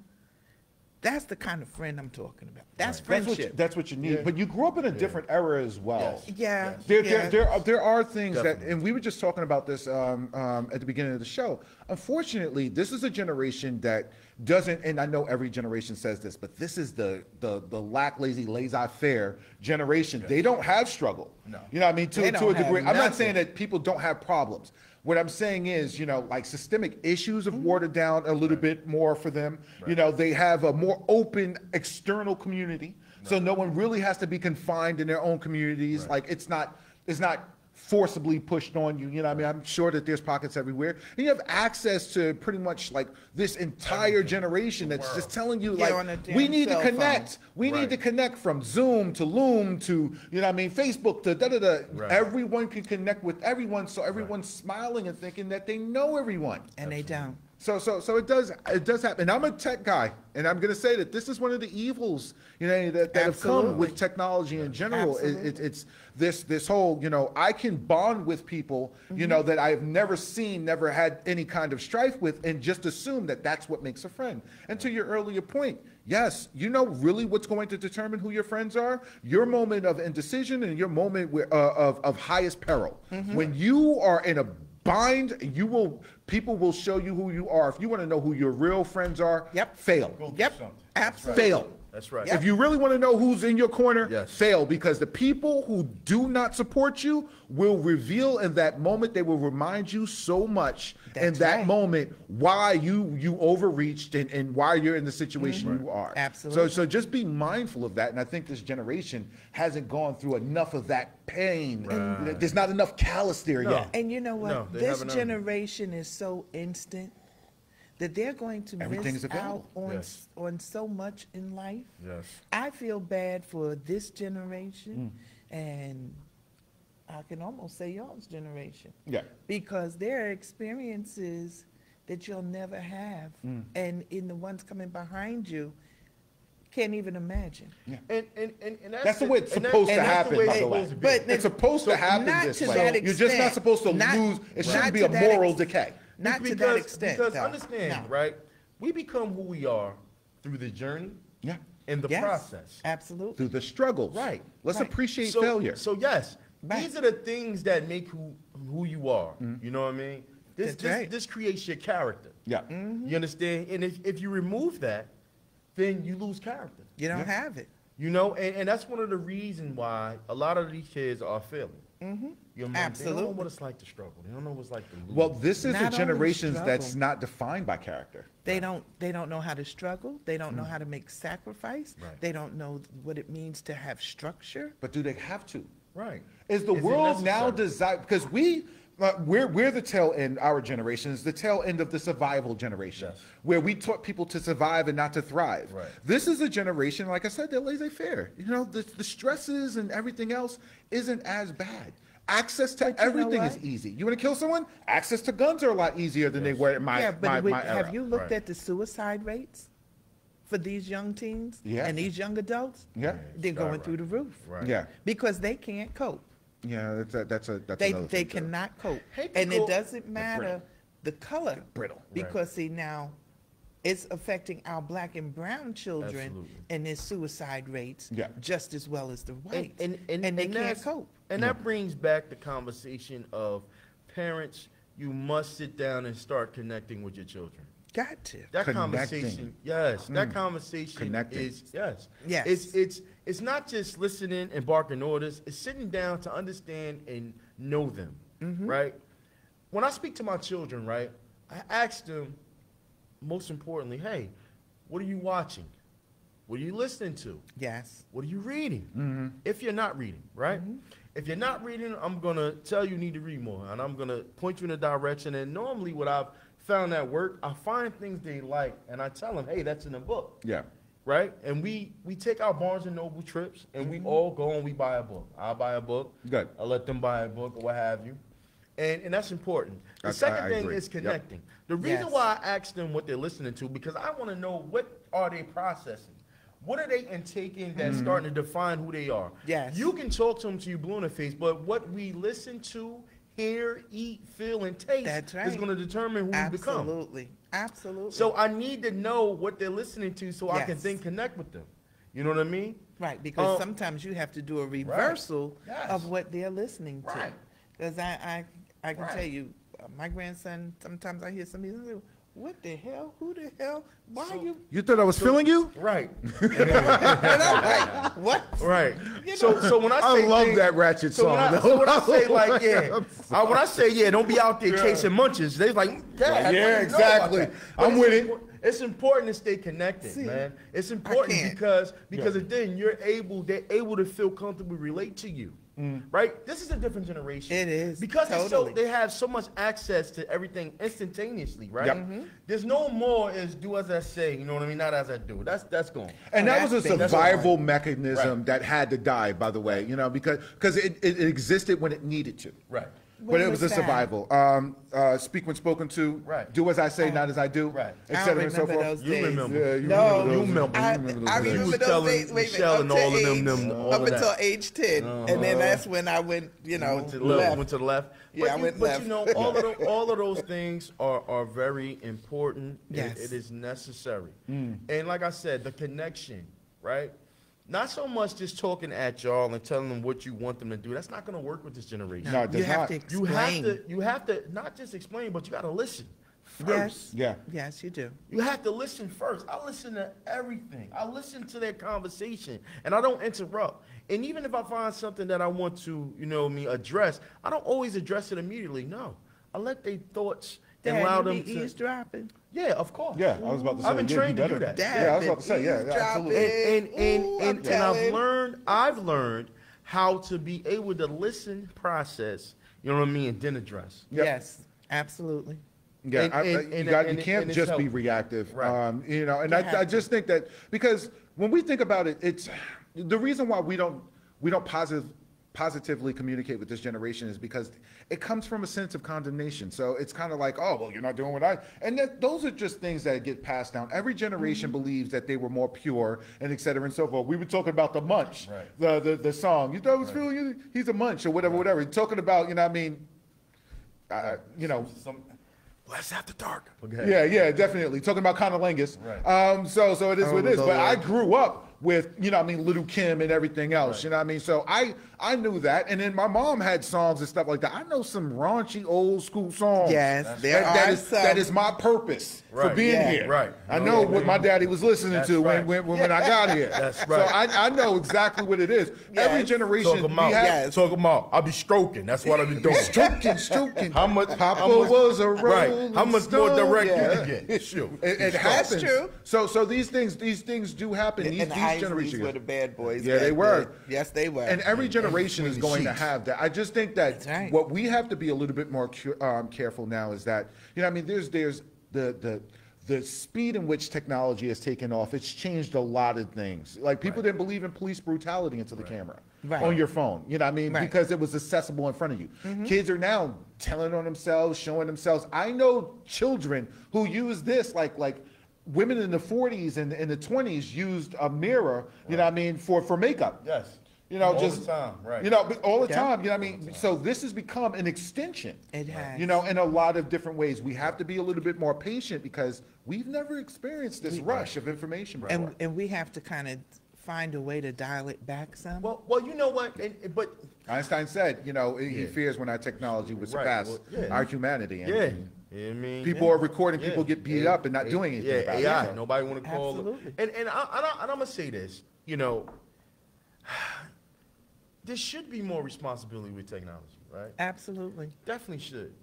that's the kind of friend I'm talking about. That's friendship. That's what you need. Yeah. But you grew up in a different era as well. Yes. Yeah. There are things Definitely. that, and we were just talking about this at the beginning of the show. Unfortunately, this is a generation that doesn't, and I know every generation says this, but this is the laissez-faire generation. They don't have struggle. No. You know what I mean? They To a don't have degree. I'm not nothing. saying that people don't have problems. What I'm saying is, like systemic issues have watered down a little bit more for them. They have a more open external community. So no one really has to be confined in their own communities. Right. Like it's not forcibly pushed on you. You know what I mean? I'm sure that there's pockets everywhere. And you have access to pretty much like this entire generation that's just telling you Get on a like, damn we need to cell connect. phone. We need Right. to connect from Zoom to Loom to, you know what I mean, Facebook to da-da-da. Right. Everyone can connect with everyone. So everyone's smiling and thinking that they know everyone. And they don't. So it does happen. And I'm a tech guy, and I'm going to say that this is one of the evils, that have come Absolutely. with technology in general. Absolutely. It's this whole, I can bond with people, that I've never seen, never had any kind of strife with, and just assume that that's what makes a friend. And to your earlier point, yes, really what's going to determine who your friends are? Your moment of indecision and your moment of highest peril. When you are in a bind, people will show you who you are. If you want to know who your real friends are, fail. Yep. Absolutely. Fail. That's right. If you really want to know who's in your corner, Yes. fail, because the people who do not support you will reveal in that moment, they will remind you so much in That's that right. moment why you overreached and why you're in the situation you are. Absolutely. So just be mindful of that. And I think this generation hasn't gone through enough of that pain. Right. There's not enough callous there No. yet. And you know what? No, they This haven't earned it. generation is so instant that they're going to Everything miss is available. out Yes. on so much in life. Yes. I feel bad for this generation, and I can almost say y'all's generation. Yeah. Because there are experiences that you'll never have, and in the ones coming behind you, can't even imagine. And That's the way it's and that- supposed to and that's happen, the way by it's the way. supposed to be. But It's supposed to happen not this to way. that You're just not extent. supposed to Not- lose. It shouldn't not be to a that moral ex- decay. Not to that extent, Because though. understand, No. right? We become who we are through the journey Yeah. and the Yes, process. absolutely. Through the struggles. Right. Let's Right. appreciate So- failure. So yes, Right. these are the things that make who you are. You know what I mean? That's right. This creates your character. Yeah. You understand? And if you remove that, then you lose character. You don't have it. And that's one of the reasons why a lot of these kids are failing. You know what I mean? They don't know Absolutely. what it's like to struggle. They don't know what it's like to lose. Well, this is Not a only generation that's struggle. not defined by character. They don't know how to struggle. They don't know how to make sacrifice. Right. They don't know what it means to have structure. But do they have to? right. Is the Is it world now necessary? designed, because we're the tail end, our generation is the tail end of the survival generation, Yes. where we taught people to survive and not to thrive. Right. This is a generation, like I said, they're laissez-faire. The stresses and everything else isn't as bad. Access to But you know everything is what? easy. You want to kill someone? Access to guns are a lot easier than they were in my era. Have you looked Right. at the suicide rates for these young teens Yeah. and these young adults? Yeah. They're going Skyrocketed. through the roof. Right. Yeah. Because they can't cope. Yeah, that's They another they thing, too. cannot cope. Hate to And it go- doesn't matter the color. Brittle. Because see now, it's affecting our black and brown children Absolutely. and their suicide rates Yeah. just as well as the whites. And they can't that's- cope. And that brings back the conversation of parents, you must sit down and start connecting with your children. Got to. That Connecting. conversation, yes, that conversation Connecting. is, yes. Yes. It's not just listening and barking orders, it's sitting down to understand and know them, right? When I speak to my children, right, I ask them, most importantly, hey, what are you watching? What are you listening to? Yes. What are you reading? Mm-hmm. If you're not reading, right? If you're not reading, I'm going to tell you need to read more, and I'm going to point you in a direction. And normally what I've found at work, I find things they like, and I tell them, hey, that's in the book. Yeah. Right? And we take our Barnes and Noble trips, and we all go and we buy a book. I buy a book. Good. I let them buy a book or what have you. And that's important. The I second thing agree. is Yep. connecting. The reason Yes. why I ask them what they're listening to, because I want to know what are they processing. What are they intaking that's starting to define who they are? Yes. You can talk to them till you blue in the face, but what we listen to, hear, eat, feel, and taste That's is right. going to determine who we become. Absolutely. Absolutely. So I need to know what they're listening to so I can Yes. then connect with them. You know what I mean? Right, because sometimes you have to do a reversal Yes. of what they're listening to. Right. Because I can Right. tell you, my grandson, sometimes I hear somebody say, what the hell? Who the hell? Why So- you? You thought I was feeling you? Right. And I'm like, what? Right. You So when I I say love things- that ratchet so when song. I, so when I say like yeah, I'm when I say yeah, don't be out there chasing munches. They like yeah, Yeah, exactly. I'm with it. It's important to stay connected, See, man. It's important can't. because then they're able to feel comfortable relate to you. Right? This is a different generation. It is, Because totally. they have so much access to everything instantaneously, right? Yep. There's no more is do as I say, you know what I mean? Not as I do. That's gone. And that that's was a big. That's survival right. mechanism Right. that had to die, by the way, because it existed when it needed to. Right. But When it was a was that? survival. Speak when spoken to. Right. Do as I say, not as I do. Right. Et I cetera don't and so remember forth. those You days. remember. Yeah, you No, remember those. you remember. I You remember those remember days. was those telling days. Wait a Michelle minute, and up to all of age, them all up of that. until age 10, and then that's when I went, Went to the left. left. Went to the left. Yeah, I went but left. you know, all of those things are very important. Yes. It is necessary. And like I said, the connection, right? Not so much just talking at y'all and telling them what you want them to do. That's not going to work with this generation. No, it does You have not. to You explain. have to not just explain, but you got to listen first. Yes. Yeah. Yes, you do. You have to listen first. I listen to everything. I listen to their conversation, and I don't interrupt. And even if I find something that I want to, address, I don't always address it immediately. No, I let their thoughts and allow them to. eavesdropping. Yeah, of course. Yeah, I was about to say. I've been yeah, trained you to do better. that. Dad, Yeah, I was about to say. Yeah, eavesdropping. absolutely. Ooh, I'm And I've telling. learned how to be able to listen, process, you know what I mean, and then address. Yep. Yes, absolutely. Yeah, you can't and it's just be healthy. reactive. Right. And You I have just think that because when we think about it, it's the reason why we don't positively communicate with this generation is because it comes from a sense of condemnation. So it's kind of like, oh, well, you're not doing what and those are just things that get passed down. Every generation believes that they were more pure and et cetera and so forth. We were talking about the munch, Right. the song. You thought it was feeling he's a munch or whatever. Talking about, Let's after dark. yeah, definitely. Talking about Conolingus. Right. So it is what it is. But I Right. grew up with, Little Kim and everything else. Right. You know what I mean? So I knew that. And then my mom had songs and stuff like that. I know some raunchy old school songs. Yes, there That are is some. that is my purpose for Right. being Yeah. here. Right. I No, know yeah, what my daddy was listening That's to right. when I got here. That's So right. I know exactly what it is. Every Yes. generation Talk 'em we out. have Yes. Talk 'em out. I'll be stroking. That's what I'll be doing. stroking. How much? Papa how much, was a right? rolling How much more stone. direct Yeah. you can get? Shoot. It That's happens. true. So these things do happen. And These the Isleys generations. were the bad boys. Yeah, they back were. then. Yes, they were. And every generation is between the going to sheets. have that. I just think that That's right. what we have to be a little bit more careful now is that, there's the speed in which technology has taken off. It's changed a lot of things. Like people didn't believe in police brutality into the camera Right. on your phone. You know what I mean? Right. Because it was accessible in front of you. Kids are now telling on themselves, showing themselves. I know children who use this like women in the 40s and in the 20s used a mirror, for makeup. Yes. All the time, right. But all the Yeah. time, So this has become an extension. It has. In a lot of different ways. We have to be a little bit more patient because we've never experienced this rush of information before. and we have to kind of find a way to dial it back some. Well, you know what? But Einstein said, he fears when our technology would Right. surpass Well, yeah. our humanity. And, yeah, and I mean, people yeah. are recording Yeah. people get beat up and not doing anything Yeah, about AI. it. Nobody want to call Absolutely. it. And I'm gonna say this. There should be more responsibility with technology, right? Absolutely. Definitely should.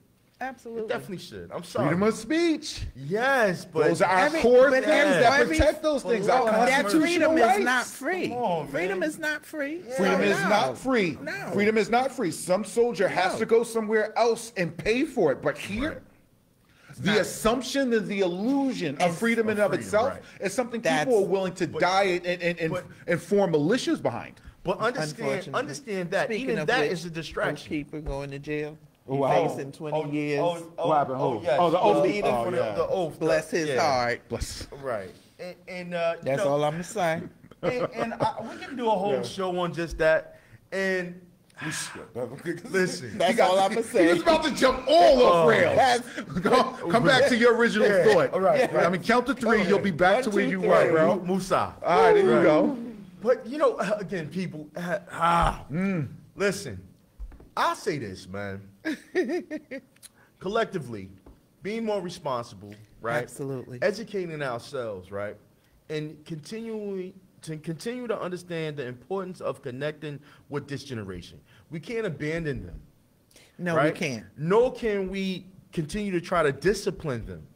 Absolutely. It definitely should. I'm sorry. Freedom of speech. Yes, but Those are our Every- core but things every- that every- protect those things. Lord Our have That mercy. constitutional freedom rights. is not free. Come on, Freedom man. is not free. Freedom So is no. not free. No. Freedom is not free. Some soldier has No. to go somewhere else and pay for it. But here, the assumption and the illusion of freedom in and of freedom, itself right. is something That's- people are willing to die and form militias behind. But Unfortunately. understand that Speaking even of that which, is a distraction. Keeper going to jail. Oh, wow. Facing 20 years. What happened? Who? yes. Oh, the oath leader leader. for Oh, yeah. the oath. Bless his yeah. heart. Bless. Right. And That's all I'm going to say. we can do a whole show on just that. And listen, That's all I'm going to say. He was about to jump all off rails. Come back to your original thought. All right. I mean, count to three. You'll be back to where you were, bro. Musa. All right, there you go. But again, people, listen. I say this, man. Collectively, being more responsible, right? Absolutely. Educating ourselves, right, and continue to understand the importance of connecting with this generation. We can't abandon them. No, right? we can't. Nor can we continue to try to discipline them.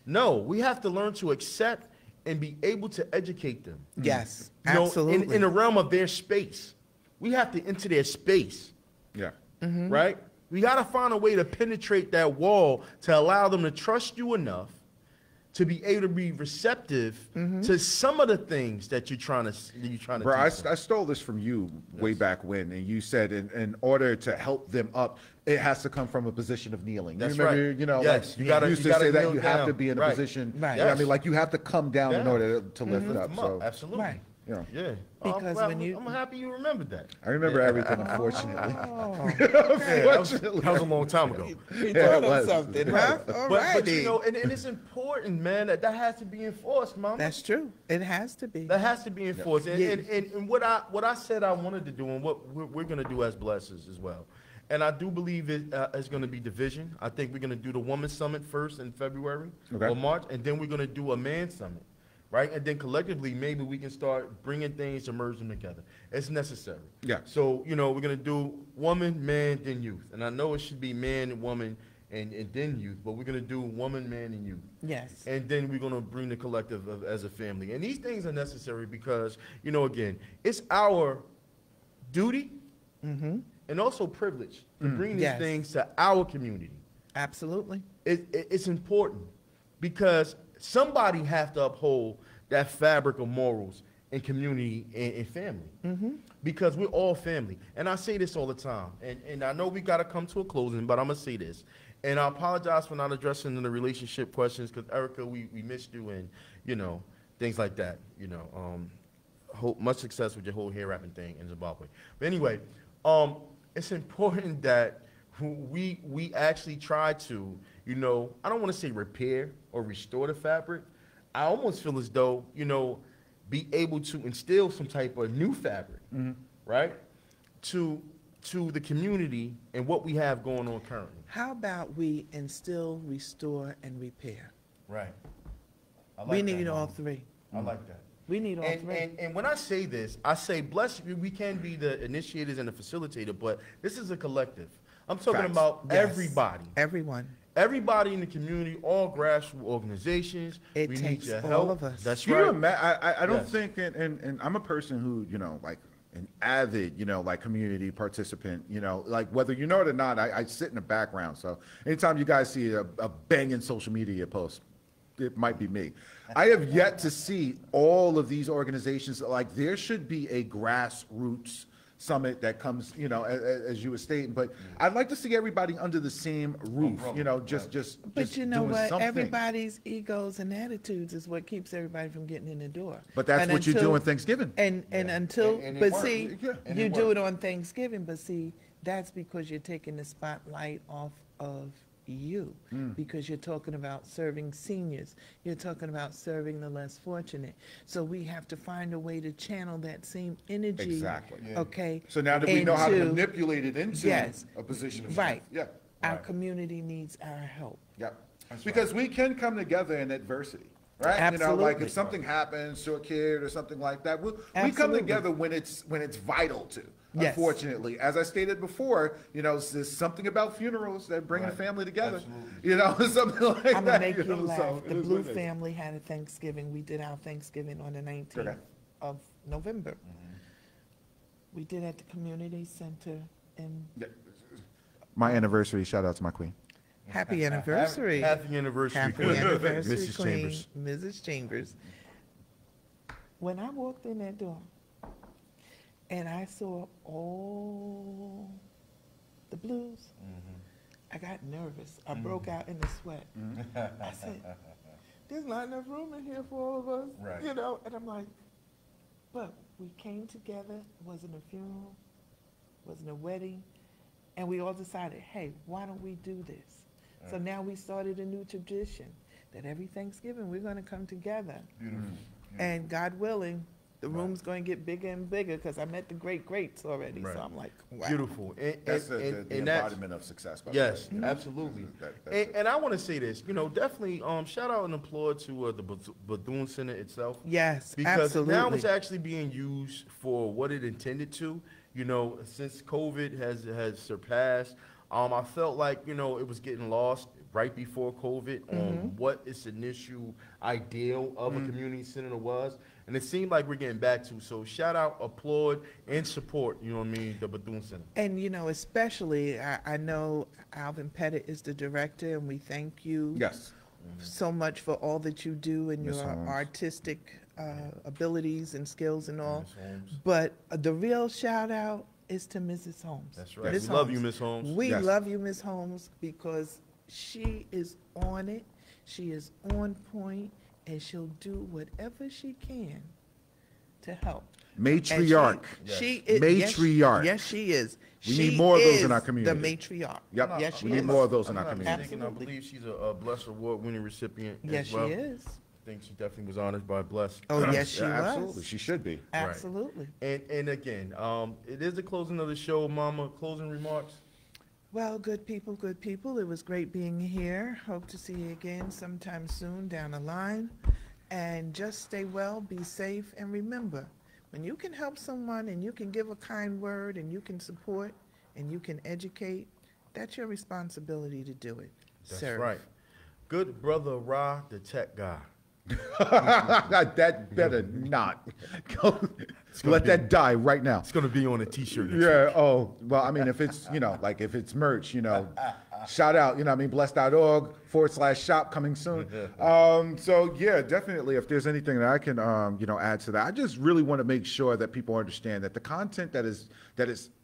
No, we have to learn to accept and be able to educate them. Yes, You know, absolutely. in the realm of their space. We have to enter their space, Yeah. right? We got to find a way to penetrate that wall to allow them to trust you enough to be able to be receptive to some of the things that you're trying to Bro, I teach them. stole this from you way back when, and you said in order to help them up, it has to come from a position of kneeling. That's you remember, right. You know, Yes, like, you used to gotta say that kneel you have down. to be in a Right. position. Right. You know what I Yes. mean, like you have to come down in Down. order to lift it up. Come So, up. Absolutely. Right. you know, Yeah. Because I'm, when you- I'm happy you remembered that. I remember everything, unfortunately. That was a long time ago. You Yeah, taught it was. him something, huh? All But righty. and it's important, man, that has to be enforced, mama. That's true. It has to be. That has to be enforced. Yeah. And what I said I wanted to do and what we're going to do as blessers as well. And I do believe it's going to be division. I think we're going to do the women's summit first in February or March, and then we're going to do a man's summit, right? And then collectively, maybe we can start bringing things to merge them together. It's necessary. Yeah. So, we're going to do woman, man, then youth. And I know it should be man, woman, and then youth, but we're going to do woman, man, and youth. Yes. And then we're going to bring the collective as a family. And these things are necessary because, again, it's our duty and also privilege to bring these Yes. things to our community. Absolutely. It's important because somebody have to uphold that fabric of morals and community and family because we're all family. And I say this all the time, and I know we got to come to a closing, but I'm going to say this. And I apologize for not addressing the relationship questions because, Erica, we missed you and, things like that. Much success with your whole hair wrapping thing in Zimbabwe. But anyway, it's important that we actually try to, I don't want to say repair or restore the fabric. I almost feel as though, be able to instill some type of new fabric, right, to the community and what we have going on currently. How about we instill, restore, and repair? Right. I We like need that, all Mama. three. I like that. We need all three. And when I say this, I say bless you. We can be the initiators and the facilitator, but this is a collective. I'm talking Facts. about Yes. everybody. Everyone. Everybody in the community, all grassroots organizations. It we takes need your all help. of us. That's Do right. you I don't Yes. think, and I'm a person who, like an avid, like community participant, like whether you know it or not, I sit in the background. So anytime you guys see a banging social media post, it might be me. I have yet to see all of these organizations, like there should be a grassroots summit that comes, as you were stating, but I'd like to see everybody under the same roof, just But you know doing what? something. Everybody's egos and attitudes is what keeps everybody from getting in the door. But that's And what you do until- on Thanksgiving. And until, And it but works. see, Yeah. And you it do works. it on Thanksgiving, but see, that's because you're taking the spotlight off of you, because you're talking about serving seniors, you're talking about serving the less fortunate. So we have to find a way to channel that same energy. Exactly. Yeah. Okay. So now that we know how to into- manipulate it into Yes. a position of Right. strength. Yeah. Our community needs our help. Yeah. Because we can come together in adversity, Right? You know, like Absolutely. if something happens to a kid or something like that, we come Absolutely. together when it's vital to. Yes. Unfortunately, as I stated before, you know, there's something about funerals that bring the family together. Absolutely. You know, something like I'm that. gonna make you know, laugh. so The it is Blue what it is. family had a Thanksgiving. We did our Thanksgiving on the 19th Okay. of November. We did at the community center, and Yeah. My anniversary. Shout out to my queen. happy anniversary. Happy anniversary, Happy Queen. anniversary, Mrs. Queen, Chambers. Mrs. Chambers. When I walked in that door and I saw all the blues, I got nervous. I broke out in a sweat. I said, there's not enough room in here for all of us, Right. you know? And I'm like, but we came together. It wasn't a funeral, wasn't a wedding. And we all decided, hey, why don't we do this? So now we started a new tradition that every Thanksgiving we're going to come together. Beautiful. And God willing, the room's going to get bigger and bigger because I met the greats already. Right. So I'm like, wow. Beautiful. That's the and that's- embodiment of success. By the way. Yes, absolutely. That's And, it. and I want to say this, you know, definitely shout out and applaud to the Bethune Center itself. Yes, Because absolutely. now it's actually being used for what it intended to. You know, since COVID has surpassed, I felt like, you know, it was getting lost right before COVID on what its initial ideal of a community center was. And it seemed like we're getting back to. So shout out, applaud, and support, you know what I mean, the Bethune Center. And, you know, especially, I know Alvin Pettit is the director, and we thank you Yes. so much for all that you do and Miss your Holmes. artistic abilities and skills and all. Miss Holmes. But the real shout out is to Mrs. Holmes. That's right. Miss We love Holmes. you, Miss Holmes. We Yes. love you, Miss Holmes, because she is on it. She is on point, and she'll do whatever she can to help. And Matriarch. She is Matriarch. Yes, she is. We She need more of those in is our community. The matriarch. Yep. Yes, she We need is. more of those in I'm our not community. mistaken, I Absolutely. believe she's a B.L.E.S.C award winning recipient Yes, as well. she is. I think she definitely was honored by B.L.E.S.C. Oh, yes, she Yeah, was. absolutely. She should be. Absolutely. And again, it is the closing of the show, Mama. Closing remarks. Well, good people, it was great being here. Hope to see you again sometime soon down the line. And just stay well, be safe, and remember, when you can help someone and you can give a kind word and you can support and you can educate, that's your responsibility to do it. That's Serve. right. Good brother Ra, the tech guy. That better not. Go, let that die right now. It's gonna be on a T-shirt. Yeah. Oh, well, I mean, if it's, you know, like if it's merch, you know, shout out, you know, what I mean, bless.org/shop coming soon. So yeah, definitely. If there's anything that I can, you know, add to that, I just really want to make sure that people understand that the content that is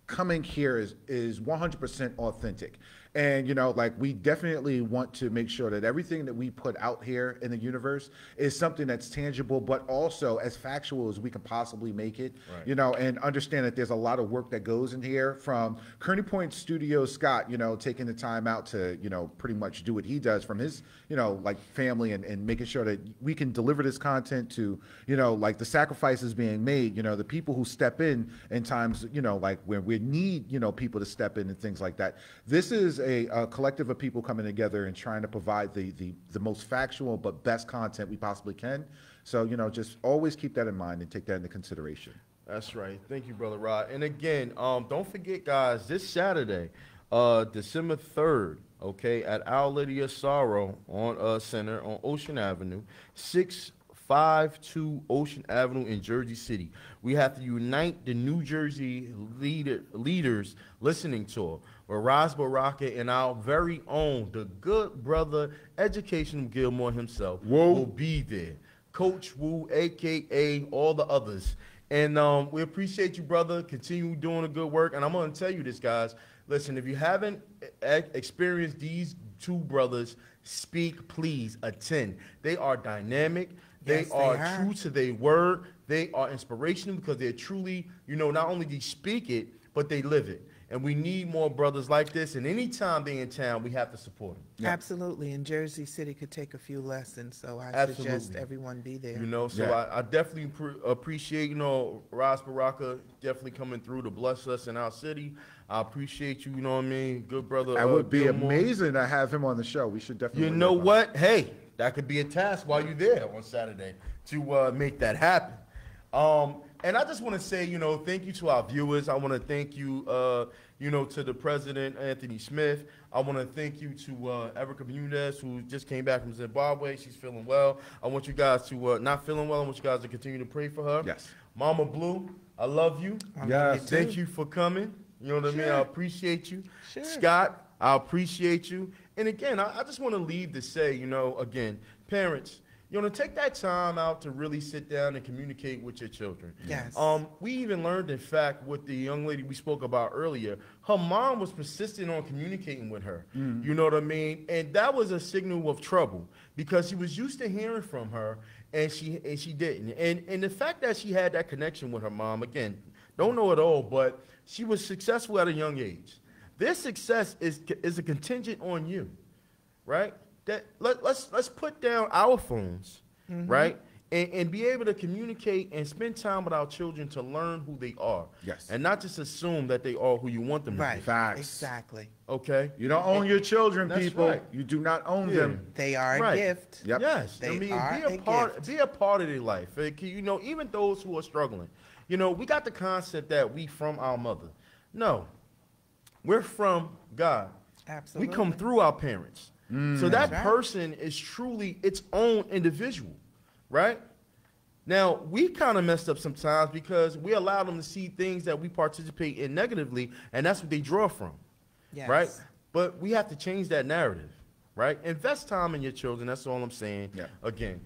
coming here is 100% authentic. And, you know, like we definitely want to make sure that everything that we put out here in the universe is something that's tangible, but also as factual as we can possibly make it, Right. you know, and understand that there's a lot of work that goes in here from Kearney Point Studios, Scott, you know, taking the time out to, you know, pretty much do what he does from his, you know, like family and making sure that we can deliver this content to, you know, like the sacrifices being made, you know, the people who step in times, you know, like when we need, you know, people to step in and things like that. This is a collective of people coming together and trying to provide the most factual but best content we possibly can. So, you know, just always keep that in mind and take that into consideration. That's right. Thank you, Brother Rod. And again, don't forget, guys, this Saturday, December 3rd, okay, at Our Lady of Sorrow on Center on Ocean Avenue, 652 Ocean Avenue in Jersey City. We have to unite the New Jersey leaders listening tour, where Raz Baraka and our very own, the good brother, Education Gilmore himself, will be there. Coach Wu, a.k.a. all the others. And we appreciate you, brother. Continue doing the good work. And I'm going to tell you this, guys. Listen, if you haven't experienced these two brothers speak, please attend. They are dynamic. Yes, They are they are. true to their word. They are inspirational because they're truly, you know, not only do they speak it, but they live it. And we need more brothers like this. And anytime they're in town, we have to support them. Yeah. Absolutely. And Jersey City could take a few lessons, so I suggest Absolutely. everyone be there. You know, so Yeah. I definitely appreciate, you know, Ras Baraka definitely coming through to bless us in our city. I appreciate you, you know what I mean? Good brother. That would be Gilmore. amazing to have him on the show. We should definitely. You know work on what? Hey, that could be a task while you're there on Saturday to make that happen. And I just want to say, thank you to our viewers. I want to thank you, to the president, Anthony Smith. I want to thank you to Erica Bermudez, who just came back from Zimbabwe. She's feeling well. I want you guys to, not feeling well, I want you guys to continue to pray for her. Yes. Mama Blue, I love you. Yes. Thank you for coming. You know what I mean? I appreciate you. Sure. Scott, I appreciate you. And again, I just want to leave to say, again, parents, take that time out to really sit down and communicate with your children. Yes. We even learned, in fact, with the young lady we spoke about earlier, her mom was persistent on communicating with her. You know what I mean? And that was a signal of trouble because she was used to hearing from her, and she didn't. And the fact that she had that connection with her mom, again, don't know it all, but she was successful at a young age. Their success is a contingent on you, right? That let's put down our phones, right, and be able to communicate and spend time with our children to learn who they are. Yes. And not just assume that they are who you want them to Right. be. Facts. Exactly. Okay. You don't own your children, That's people. right. You do not own Yeah. them. They are Right. a gift. Yep. Yes. They I mean, are be a a part. gift. Be a part of their life. Even those who are struggling. We got the concept that we from our mother. No, we're from God. Absolutely. We come through our parents. So that That's right. person is truly its own individual, right? Now, we kind of messed up sometimes because we allow them to see things that we participate in negatively, and that's what they draw from, Yes. right? But we have to change that narrative, right? Invest time in your children. That's all I'm saying. Yeah. Again,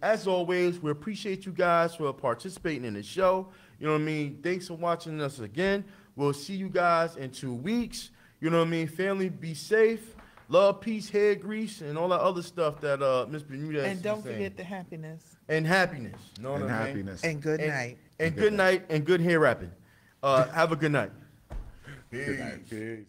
as always, we appreciate you guys for participating in the show. You know what I mean? Thanks for watching us again. We'll see you guys in 2 weeks. You know what I mean? Family, be safe. Love, peace, hair grease, and all that other stuff that Ms. Bermudez And don't is saying. forget the happiness. And happiness. Know what And I mean? happiness. And good night. And good night and good hair wrapping. Have a good night. Good night. Peace.